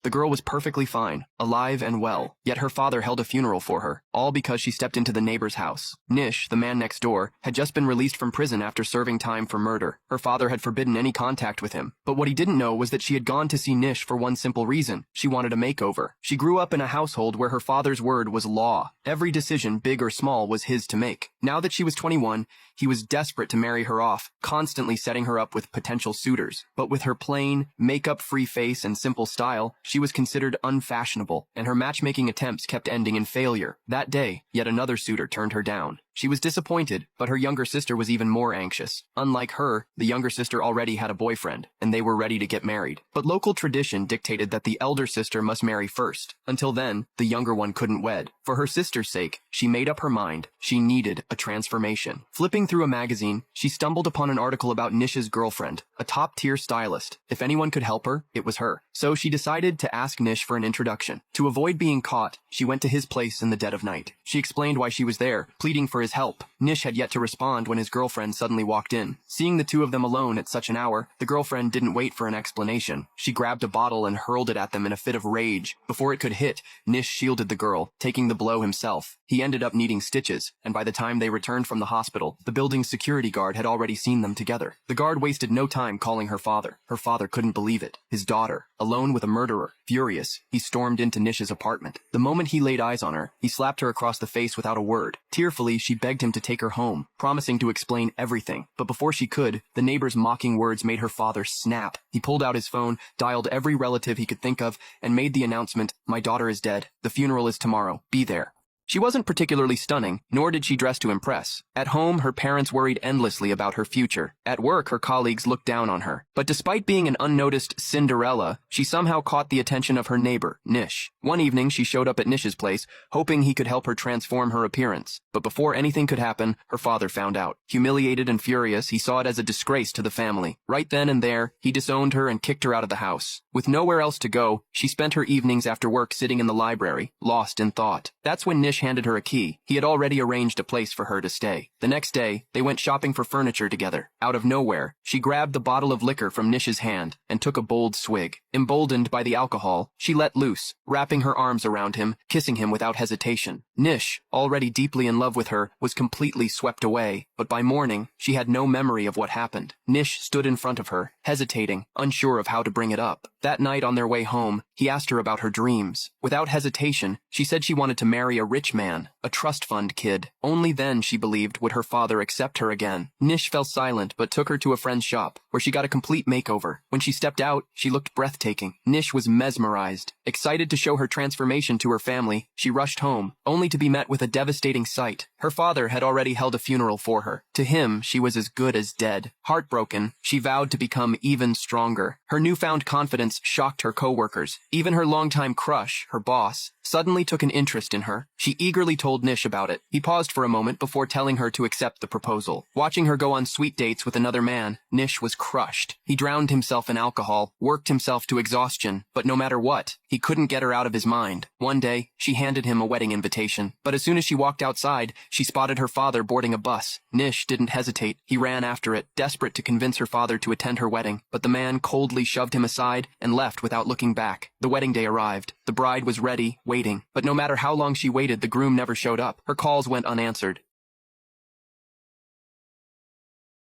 The girl was perfectly fine, alive and well, yet her father held a funeral for her, all because she stepped into the neighbor's house. Nish, the man next door, had just been released from prison after serving time for murder. Her father had forbidden any contact with him, but what he didn't know was that she had gone to see Nish for one simple reason: she wanted a makeover. She grew up in a household where her father's word was law. Every decision, big or small, was his to make. Now that she was 21, he was desperate to marry her off, constantly setting her up with potential suitors. But with her plain, makeup-free face and simple style, she was considered unfashionable, and her matchmaking attempts kept ending in failure. That day, yet another suitor turned her down. She was disappointed, but her younger sister was even more anxious. Unlike her, the younger sister already had a boyfriend, and they were ready to get married. But local tradition dictated that the elder sister must marry first. Until then, the younger one couldn't wed. For her sister's sake, she made up her mind. She needed a transformation. Flipping through a magazine, she stumbled upon an article about Nish's girlfriend, a top-tier stylist. If anyone could help her, it was her. So she decided to ask Nish for an introduction. To avoid being caught, she went to his place in the dead of night. She explained why she was there, pleading for his help. Nish had yet to respond when his girlfriend suddenly walked in. Seeing the two of them alone at such an hour, the girlfriend didn't wait for an explanation. She grabbed a bottle and hurled it at them in a fit of rage. Before it could hit, Nish shielded the girl, taking the blow himself. He ended up needing stitches, and by the time they returned from the hospital, the building's security guard had already seen them together. The guard wasted no time calling her father. Her father couldn't believe it. His daughter, alone with a murderer. Furious, he stormed into Nish's apartment. The moment he laid eyes on her, he slapped her across the face without a word. Tearfully, she begged him to take her home, promising to explain everything. But before she could, the neighbor's mocking words made her father snap. He pulled out his phone, dialed every relative he could think of, and made the announcement, "My daughter is dead. The funeral is tomorrow. Be there." She wasn't particularly stunning, nor did she dress to impress. At home, her parents worried endlessly about her future. At work, her colleagues looked down on her. But despite being an unnoticed Cinderella, she somehow caught the attention of her neighbor, Nish. One evening, she showed up at Nish's place, hoping he could help her transform her appearance. But before anything could happen, her father found out. Humiliated and furious, he saw it as a disgrace to the family. Right then and there, he disowned her and kicked her out of the house. With nowhere else to go, she spent her evenings after work sitting in the library, lost in thought. That's when Nish handed her a key. He had already arranged a place for her to stay. The next day, they went shopping for furniture together. Out of nowhere, she grabbed the bottle of liquor from Nish's hand and took a bold swig. Emboldened by the alcohol, she let loose, wrapping her arms around him, kissing him without hesitation. Nish, already deeply in love with her, was completely swept away, but by morning, she had no memory of what happened. Nish stood in front of her, hesitating, unsure of how to bring it up. That night on their way home, he asked her about her dreams. Without hesitation, she said she wanted to marry a rich man, a trust fund kid. Only then, she believed, would her father accept her again. Nish fell silent but took her to a friend's shop, where she got a complete makeover. When she stepped out, she looked breathtaking. Nish was mesmerized. Excited to show her transformation to her family, she rushed home, only to be met with a devastating sight. Her father had already held a funeral for her. To him, she was as good as dead. Heartbroken, she vowed to become even stronger. Her newfound confidence shocked her co-workers. Even her longtime crush, her boss, suddenly took an interest in her. She eagerly told Nish about it. He paused for a moment before telling her to accept the proposal. Watching her go on sweet dates with another man, Nish was crushed. He drowned himself in alcohol, worked himself to exhaustion, but no matter what, he couldn't get her out of his mind. One day, she handed him a wedding invitation, but as soon as she walked outside, she spotted her father boarding a bus. Nish didn't hesitate. He ran after it, desperate to convince her father to attend her wedding, but the man coldly shoved him aside and left without looking back. The wedding day arrived. The bride was ready, waiting, but no matter how long she waited, the groom never showed up. Her calls went unanswered.